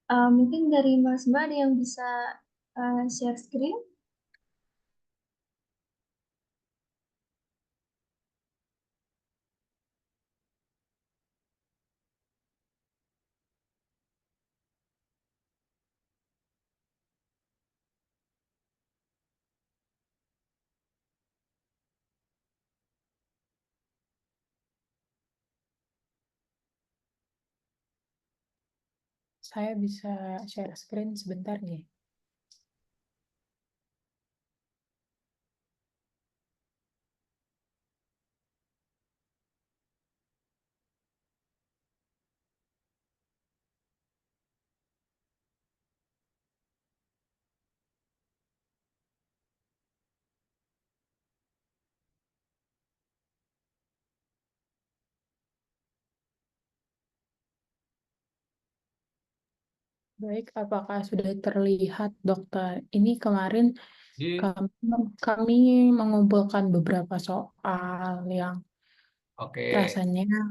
Mungkin dari Mas Mbak ada yang bisa share screen? Saya bisa share screen sebentar nih. Baik, apakah sudah terlihat, Dokter? Ini kemarin Jadi, kami mengumpulkan beberapa soal yang oke, rasanya ya,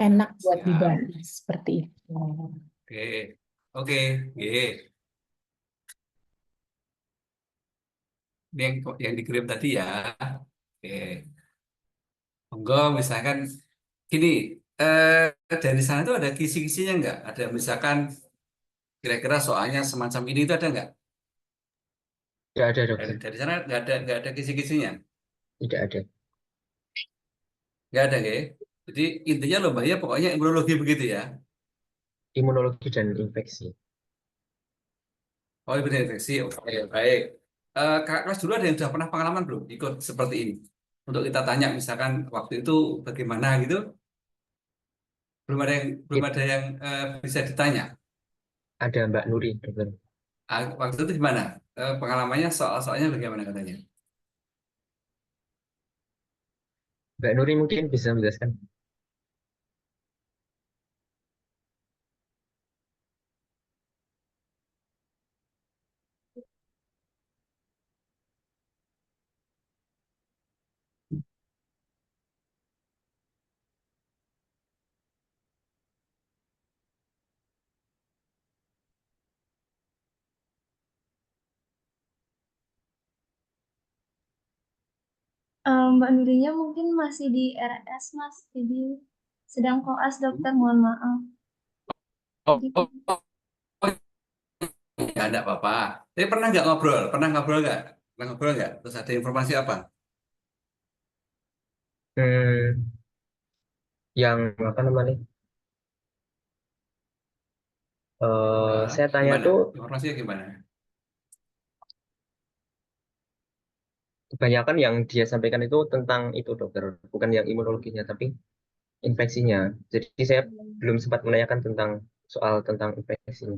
enak buat siap. dibahas seperti itu. Oke, oke, oke. Ini yang dikirim tadi ya. Oke, monggo misalkan gini, dari sana tuh ada kisi-kisinya nggak? Ada misalkan kira-kira soalnya semacam ini itu ada nggak? Tidak ada, Dari, dokter. dari sana nggak ada kisi-kisinya, Tidak ada. nggak ada ya. Jadi intinya lombanya pokoknya imunologi begitu ya. Imunologi dan infeksi. Oh, ibu infeksi. Oke, baik. Kakak kelas dulu ada yang sudah pernah pengalaman belum ikut seperti ini? Untuk kita tanya misalkan waktu itu bagaimana gitu, belum ada yang bisa ditanya. Ada Mbak Nuri, dokter. Waktu itu gimana? Pengalamannya soal-soalnya bagaimana katanya? Mbak Nuri mungkin bisa menjelaskan. Mbak Nurinya mungkin masih di RS, Mas. Jadi sedang koas, dokter. Mohon maaf. Oh, Jadi, oh, oh, oh, ya ada apa-apa. Tapi pernah nggak ngobrol? Pernah ngobrol nggak? Pernah ngobrol nggak? Terus ada informasi apa? Hmm, yang apa namanya? Saya tanya Gimana? tuh Informasinya gimana? kebanyakan yang dia sampaikan itu tentang itu, dokter, bukan yang imunologinya, tapi infeksinya. Jadi saya belum sempat menanyakan tentang soal tentang infeksinya.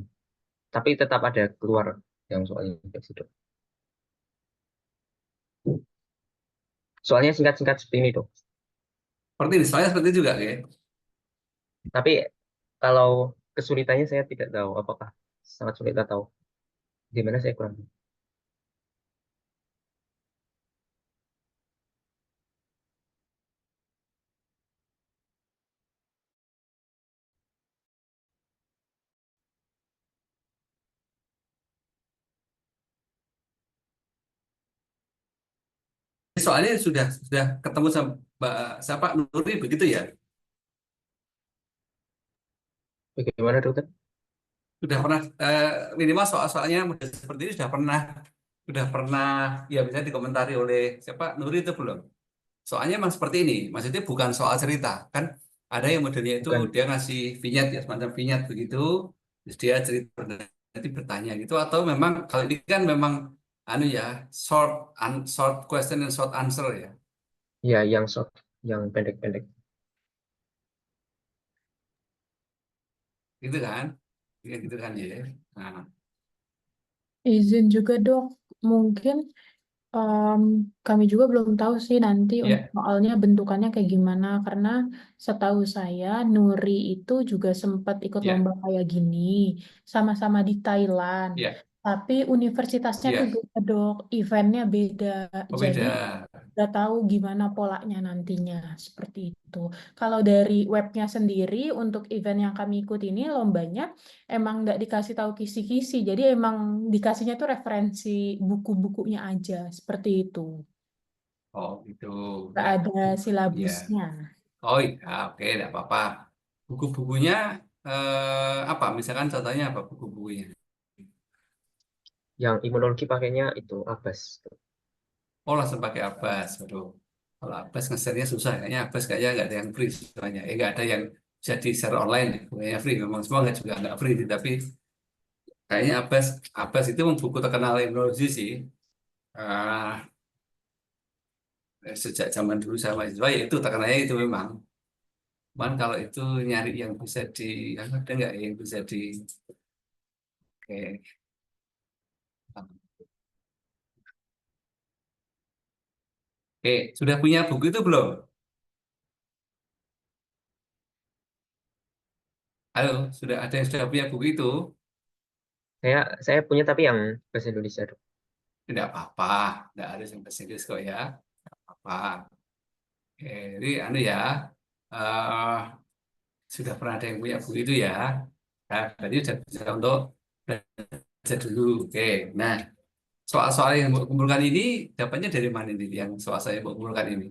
Tapi tetap ada keluar yang soal infeksi, dok. Soalnya singkat-singkat seperti ini, dok. Seperti ini, soalnya seperti itu juga ya. Tapi kalau kesulitannya saya tidak tahu apakah sangat sulit atau gimana, saya kurang. Soalnya sudah ketemu sama Mbak siapa Nuri begitu ya. Bagaimana, dokter? Sudah pernah minimal soal-soalnya model seperti ini sudah pernah ya bisa dikomentari oleh siapa Nuri itu belum. Soalnya memang seperti ini. Maksudnya bukan soal cerita kan. Ada yang modelnya itu Bukan. dia ngasih vignette ya semacam vignette begitu. Terus dia cerita nanti bertanya gitu atau memang kalau ini kan memang anu ya short question and short answer ya. Ya, yang short, yang pendek-pendek. Gitu kan? Ya, gitu kan ya. Nah, Izin juga, Dok. Mungkin em, kami juga belum tahu sih nanti untuk ya, soalnya bentukannya kayak gimana. Karena setahu saya, Nuri itu juga sempat ikut ya, lomba kayak gini. Sama-sama di Thailand. ya. Tapi universitasnya tuh Ya, beda, Dok. Eventnya beda. oh Jadi beda. udah tahu gimana polanya nantinya seperti itu. Kalau dari webnya sendiri untuk event yang kami ikut ini lombanya emang nggak dikasih tahu kisi-kisi, jadi emang dikasihnya tuh referensi buku-bukunya aja seperti itu. Oh gitu Nggak ya. ada Ya. silabusnya. Oh iya, oke, tidak apa-apa. Buku-bukunya apa? Misalkan contohnya apa buku-bukunya? Yang imunologi pakainya itu Abbas. Oh langsung pakai Abbas. Waduh. Kalau Abbas nge-share-nya susah. Kayaknya Abbas kayaknya nggak ada yang free semuanya. Nggak ada yang bisa di-share online. Kayaknya free. Memang semua nggak juga nggak free. Tapi kayaknya Abbas itu buku terkenal imunologi sih. Ah, sejak zaman dulu sama mahasiswa ya itu terkenalnya itu memang. Cuman kalau itu nyari yang bisa ada nggak yang bisa di Oke. Oke, sudah punya buku itu belum? Halo, sudah ada yang sudah punya buku itu? Saya punya tapi yang bahasa Indonesia, Dok. Tidak apa-apa, tidak harus yang bahasa Inggris kok ya. Apa? Oke, jadi ya, eh, sudah pernah ada yang punya buku itu ya. Nah, berarti sudah bisa untuk belajar dulu. Oke, nah soal-soal yang mau kumpulkan ini dapatnya dari mana ini? Yang soal-soal yang mau kumpulkan ini?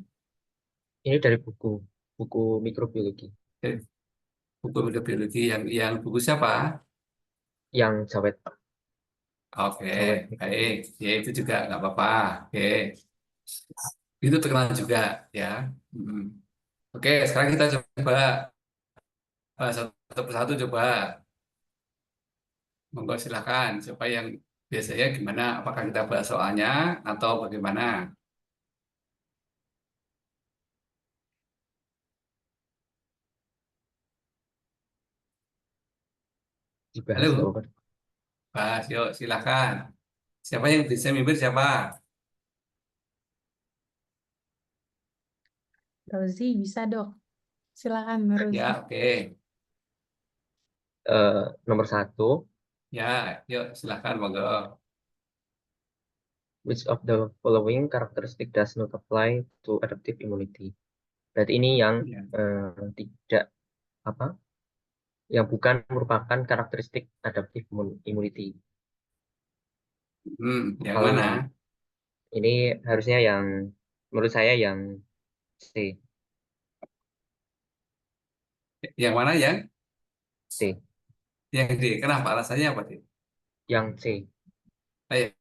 Ini dari buku mikrobiologi Dari buku biologi yang buku siapa? yang Jawet, Oke, Jawet baik. mikrobiologi. Ya itu juga nggak apa-apa. Oke, itu terkenal juga ya. Hmm. Oke, sekarang kita coba satu persatu coba. Monggo silakan. Siapa yang biasanya gimana? Apakah kita bahas soalnya atau bagaimana? Dibahas nggak Halo, apa-apa. bahas yuk silakan. Siapa yang bisa mimpin siapa? Rozi bisa dok. Silakan Rozi. Ya, oke. Nomor satu, Ya, yuk silakan monggo. which of the following characteristic does not apply to adaptive immunity? Berarti ini yang Ya. tidak apa? Yang bukan merupakan karakteristik adaptive immunity. Yang Kalau mana? ini harusnya yang menurut saya yang C, Yang mana yang? C, Yang D. Kenapa? Alasannya apa, D? yang C.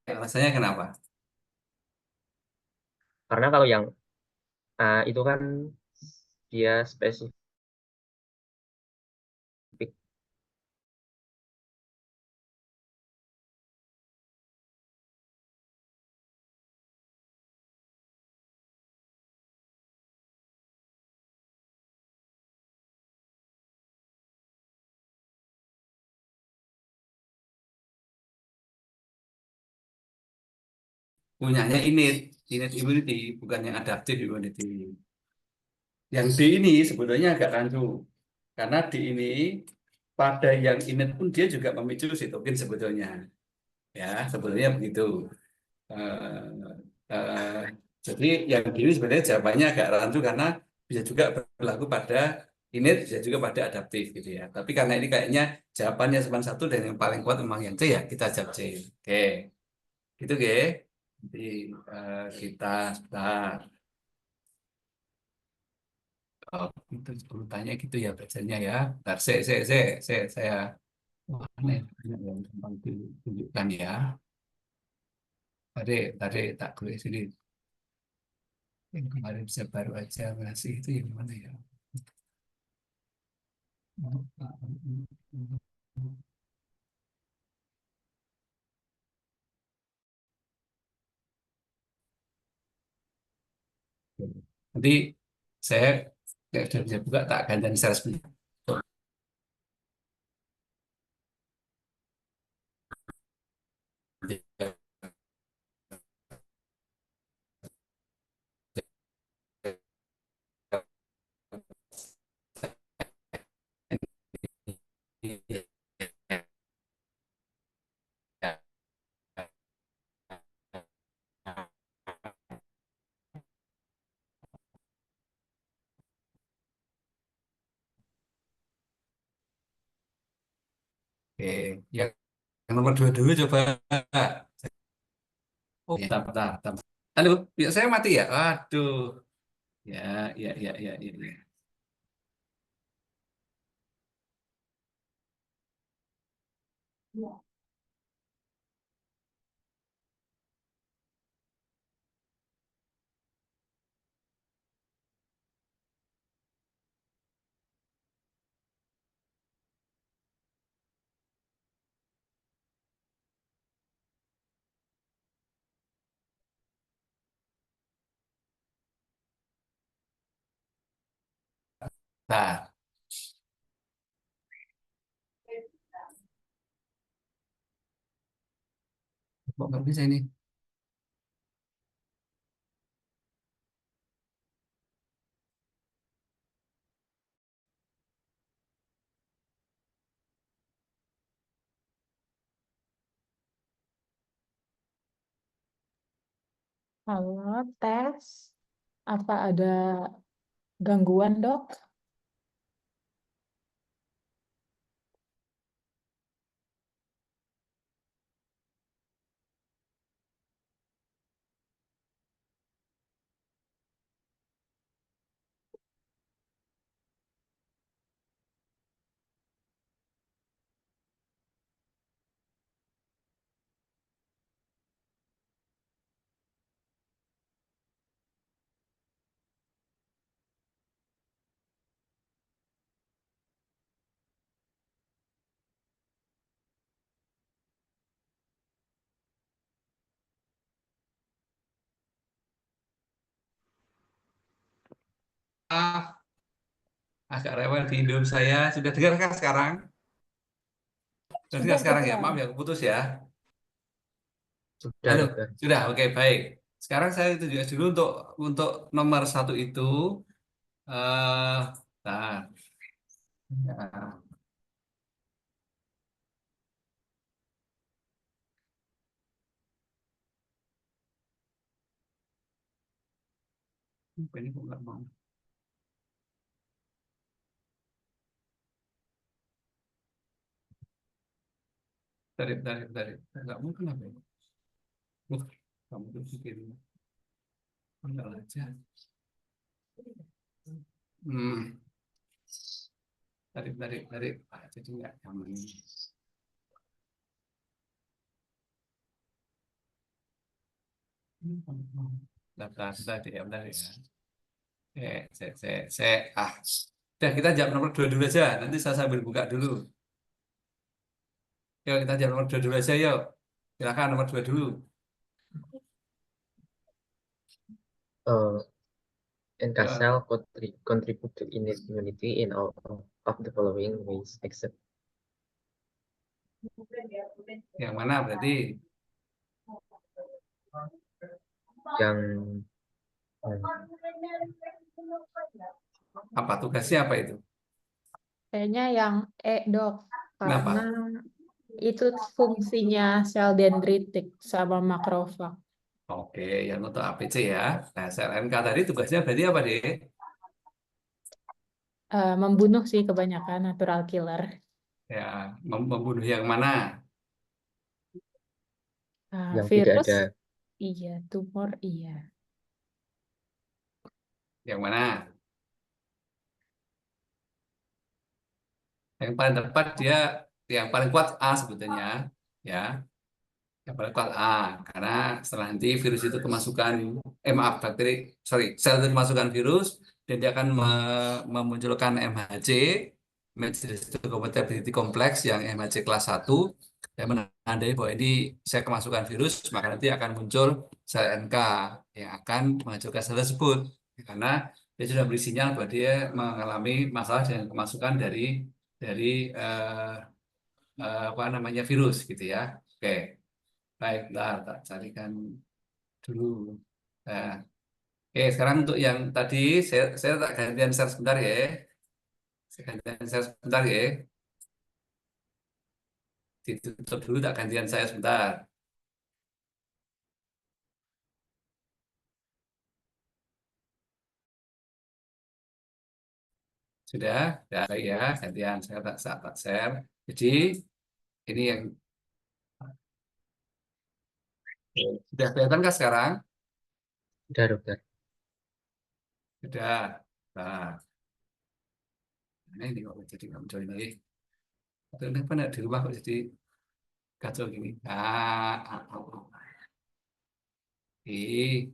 Alasannya kenapa? Karena kalau yang A itu kan dia spesifik Punyanya innate immunity, bukan yang adaptive immunity. Yang D ini sebetulnya agak rancu. Karena D ini pada yang innate pun dia juga memicu sitokin sebetulnya. Ya, sebetulnya begitu. Eh, eh, jadi yang D ini sebenarnya jawabannya agak rancu karena bisa juga berlaku pada innate, bisa juga pada adaptif gitu ya. Tapi karena ini kayaknya jawabannya cuma satu dan yang paling kuat memang yang C ya, kita jawab C. Oke, gitu ya. Jadi kita sebentar. Oh, itu sebelum tanya gitu ya bacanya ya. Bentar, saya. Wah, ini yang gampang ditunjukkan ya. Tadi tak tulis ini. Yang kemarin saya baru aja ngasih itu yang mana ya? Nanti saya sudah bisa buka tak gantian share sebentar. Oke, yang nomor dua dulu coba. Oh, bentar, bentar, bentar. Halo, ya saya mati ya? Aduh, ya, ya, ya, ya, ya, ya. Nah, kok nggak bisa ini? Halo, tes. Apa ada gangguan, Dok? Ah, agak rewel di Indo saya. Sudah dengar kan sekarang? Sudah dengar Sudah, sekarang ya? dengar. Maaf ya, putus ya. Sudah, Halo, dokter. sudah, oke, baik. Sekarang saya itu juga dulu untuk nomor satu itu. Nah, ya, ini kok nggak mau. Tarik, tarik, tarik. Nggak mungkin apa ya? Kamu tuh bikin enggak aja. Hmm, tarik, tarik, tarik. Jadi nggak nyaman. Daftar, tadi ya, bentar ya. Ah. Udah, kita jawab nomor dua dulu aja. Nanti saya sambil buka dulu. Yuk, kita jawab nomor dua dulu aja, yuk. Silakan nomor dua dulu. Uh, NK Ya, cell contribute to innate immunity in all of the following ways, except yang mana berarti? yang hmm, Apa tugasnya apa itu? Kayaknya yang Dok. Karena Kenapa? itu fungsinya sel dendritik sama makrofag. Oke, yang untuk APC ya. Nah, sel NK tadi tugasnya berarti apa, deh? Membunuh sih kebanyakan natural killer. Ya, membunuh yang mana? yang tidak Virus, ada iya. Tumor, iya. Yang mana? Yang paling tepat dia, yang paling kuat A sebetulnya, ya. Yang paling kuat A, karena setelah nanti virus itu kemasukan, maaf, bakteri, sorry, sel itu kemasukan virus, dan dia akan memunculkan MHC, Matrix Histocompatibility Complex, yang MHC kelas 1, yang menandai bahwa ini saya kemasukan virus, maka nanti akan muncul sel NK yang akan menghancurkan sel tersebut. Karena dia sudah beri sinyal bahwa dia mengalami masalah dengan kemasukan dari apa namanya virus gitu ya. Oke. Baik, tak carikan dulu. Nah, oke, sekarang untuk yang tadi saya tak gantian share sebentar ya. Saya gantian share sebentar ya. Ditutup dulu tak gantian saya sebentar. Sudah ya, gantian saya tak share. Jadi Ini yang sudah kelihatan kah sekarang? Udah dokter. Sudah. Nah, ini kok jadi nggak muncul ini. Atau ini apa di rumah kok jadi kacau gini. Ih,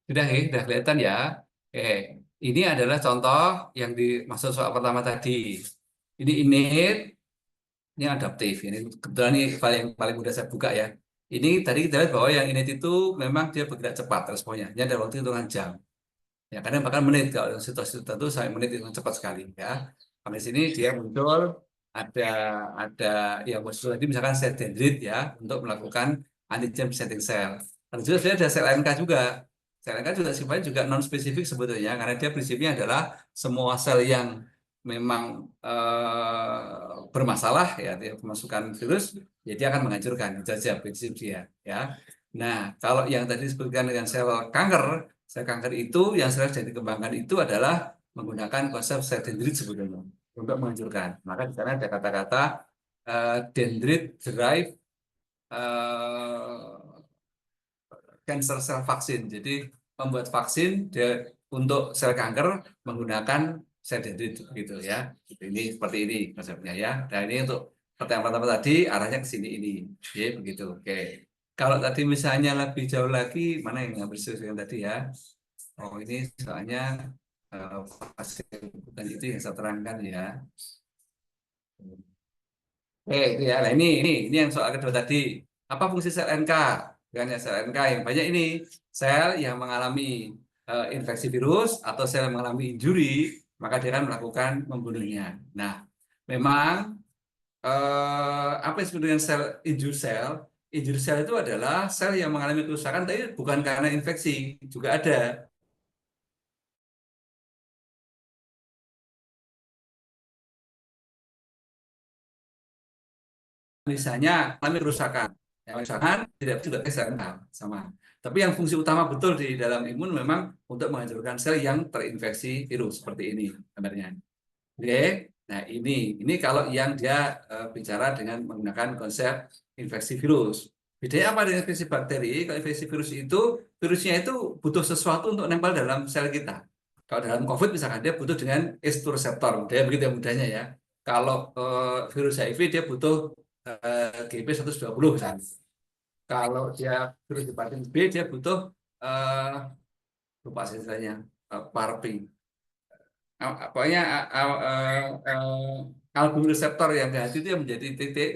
sudah kelihatan ya. Oke, ini adalah contoh yang dimaksud soal pertama tadi. Ini init, ini adaptif. Ini kebetulan ini file yang paling mudah saya buka ya. Ini tadi kita lihat bahwa yang init itu memang dia bergerak cepat responnya. Ini ada waktu hitungan jam. Ya, kadang bahkan menit kalau situasi tertentu sampai menit itu cepat sekali ya. Sampai sini dia muncul ada ada yang muncul tadi misalkan set dendrit ya untuk melakukan antigen presenting cell. Dan juga sebenarnya ada sel NK juga. Sel NK juga sifatnya juga non spesifik sebetulnya karena dia prinsipnya adalah semua sel yang memang bermasalah ya dia kemasukan virus, ya dia akan menghancurkan. Itu saja prinsip dia ya. Nah, kalau yang tadi disebutkan dengan sel kanker itu yang sedang dikembangkan itu adalah menggunakan konsep sel dendrit sebetulnya untuk menghancurkan. Maka di sana ada kata-kata dendrit derived cancer cell vaccine. Jadi membuat vaksin untuk sel kanker menggunakan sel dendrit gitu ya. Ini seperti ini konsepnya ya. Nah ini untuk pertanyaan pertama tadi arahnya ke sini ini. Oke, begitu. Oke. Kalau tadi misalnya lebih jauh lagi, mana yang nggak dengan tadi ya? Oh ini soalnya hasil bukan itu yang saya terangkan ya. Itu ya. Nah ini yang soal kedua tadi. Apa fungsi sel NK? Kan ya sel NK yang banyak ini sel yang mengalami infeksi virus atau sel yang mengalami injury, maka dia akan melakukan membunuhnya. Nah, memang apa yang disebut dengan sel injury cell? Injury cell itu adalah sel yang mengalami kerusakan, tapi bukan karena infeksi, juga ada. Misalnya alami kerusakan, kerusakan tidak juga sama. Tapi yang fungsi utama betul di dalam imun memang untuk menghancurkan sel yang terinfeksi virus seperti ini gambarnya. Oke, nah ini kalau yang dia bicara dengan menggunakan konsep infeksi virus. Bedanya apa dengan infeksi bakteri? Kalau infeksi virus itu virusnya itu butuh sesuatu untuk nempel dalam sel kita. Kalau dalam COVID misalkan dia butuh dengan ACE2 reseptor, dia begitu mudahnya ya. Kalau virus HIV dia butuh GP120 misalnya. Kalau dia virus hepatitis B dia butuh lupa istilahnya PARP. Pokoknya album reseptor yang hati itu yang menjadi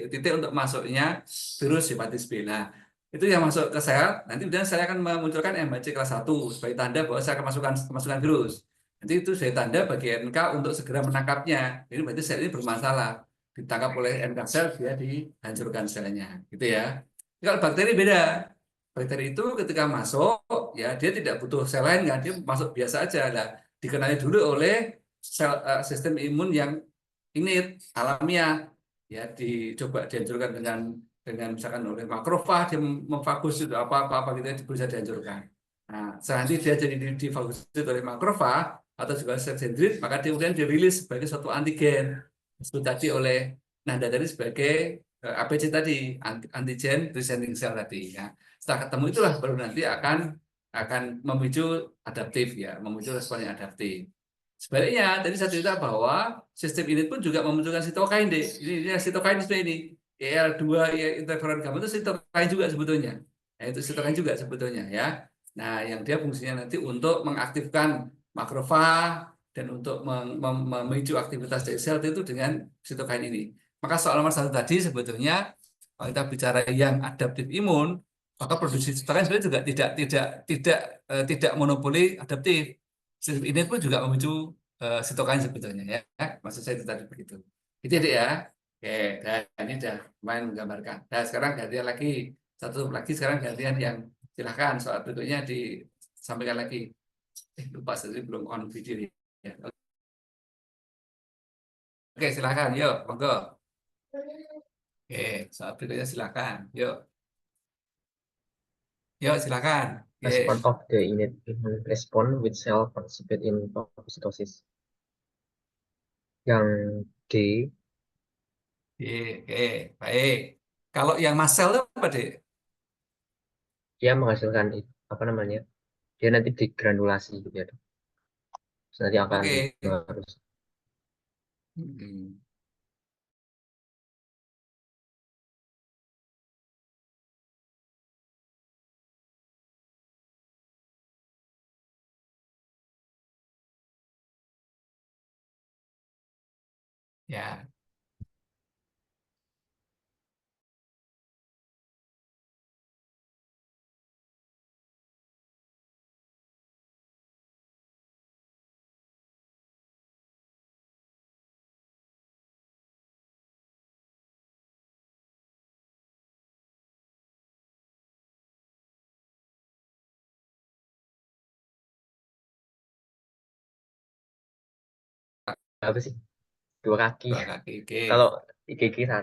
titik untuk masuknya virus hepatitis B. Nah, itu yang masuk ke sel, nanti kemudian saya akan memunculkan MHC kelas 1 sebagai tanda bahwa saya akan kemasukan virus. Nanti itu sebagai tanda bagi NK untuk segera menangkapnya. Ini berarti sel ini bermasalah. Ditangkap oleh NK sel, dia dihancurkan selnya. Gitu ya. Kalau bakteri beda. Bakteri itu ketika masuk, ya dia tidak butuh sel lain, kan? Dia masuk biasa aja. Nah, dikenali dulu oleh sistem imun yang init alamiah ya dicoba dihancurkan dengan misalkan oleh makrofag dia memfagosit apa gitu ya bisa dihancurkan. Nah, selanjutnya dia jadi difagosit oleh makrofag atau juga sel dendrit, maka dia kemudian dirilis sebagai suatu antigen disebut tadi oleh Nanda tadi sebagai APC tadi antigen presenting cell tadi ya. Setelah ketemu itulah baru nanti akan memicu adaptif ya, memicu respon yang adaptif. Sebaliknya, tadi saya cerita bahwa sistem ini pun juga memunculkan sitokain deh. Ini sitokain seperti ini. EL2 ya, interferon gamma itu sitokain juga sebetulnya. Nah, itu sitokain juga sebetulnya ya. Nah, yang dia fungsinya nanti untuk mengaktifkan makrofag dan untuk memicu aktivitas dari sel itu dengan sitokain ini. Maka soal nomor 1 tadi sebetulnya kalau kita bicara yang adaptif imun, maka produksi sitokain sebenarnya juga tidak monopoli adaptif. Sistem ini pun juga memicu sitokain sebetulnya ya. Maksud saya itu tadi begitu. Itu ya. Oke, dan ini sudah main menggambarkan. Nah, sekarang gantian lagi satu lagi sekarang gantian yang silahkan soal berikutnya disampaikan lagi. Lupa saya belum on video ini. Ya. Oke, silahkan. Yuk, monggo. Oke, soal berikutnya silahkan. Yuk. Yuk, silahkan. Oke. Response of the innate immune response with cell participate in phagocytosis. Yang D Oke, baik. Kalau yang mast cell itu apa, Dek? Dia menghasilkan apa namanya? Dia nanti digranulasi gitu ya, Dok. Terus nanti akan Oke. harus Hmm. Ya, apa sih? 2 kaki. dua kaki. Oke. Kalau gigi